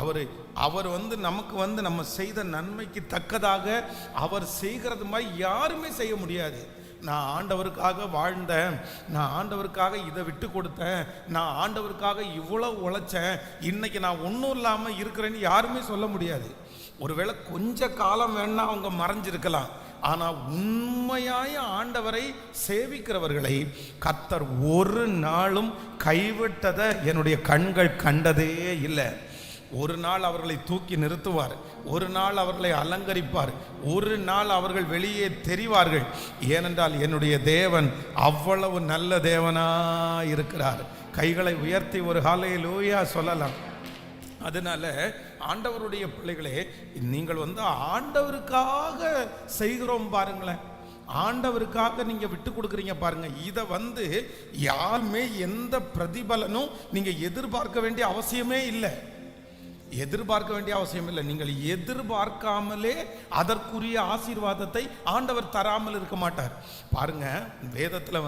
அவர் நமக்கு நம்ம செய்த நன்மைக்கு தக்கதாக அவர் செய்கிறது மாதிரி யாருமே செய்ய முடியாது. நான் ஆண்டவருக்காக வாழ்ந்தேன், நான் ஆண்டவருக்காக இதை விட்டு கொடுத்தேன், நான் ஆண்டவருக்காக இவ்வளோ உழைச்சேன், இன்னைக்கு நான் ஒன்றும் இல்லாமல் இருக்கிறேன்னு யாருமே சொல்ல முடியாது. ஒருவேளை கொஞ்ச காலம் வேணா அவங்க மறைஞ்சிருக்கலாம். ஆனால் உண்மையாய ஆண்டவரை சேவிக்கிறவர்களை கர்த்தர் ஒரு நாளும் கைவிட்டதை என்னுடைய கண்கள் கண்டதே இல்லை. ஒரு நாள் அவர்களை தூக்கி நிறுத்துவார், ஒரு நாள் அவர்களை அலங்கரிப்பார், ஒரு நாள் அவர்கள் வெளியே தெரிவார்கள். ஏனென்றால் என்னுடைய தேவன் அவ்வளவு நல்ல தேவனாய் இருக்கிறார். கைகளை உயர்த்தி ஒரு ஹல்லேலூயா சொல்லலாம். அதனால ஆண்டவருடைய பிள்ளைகளே, நீங்கள் ஆண்டவருக்காக செய்கிறோம் பாருங்களேன், ஆண்டவருக்காக நீங்க விட்டு கொடுக்குறீங்க பாருங்க. இதை யாருமே எந்த பிரதிபலனும் நீங்க எதிர்பார்க்க வேண்டிய அவசியமே இல்லை. நீங்கள் எதிர்பார்க்காமலே அதற்குரிய ஆசீர்வாதத்தை ஆண்டவர் தராமல் இருக்க மாட்டார். பாருங்க, வேதத்துல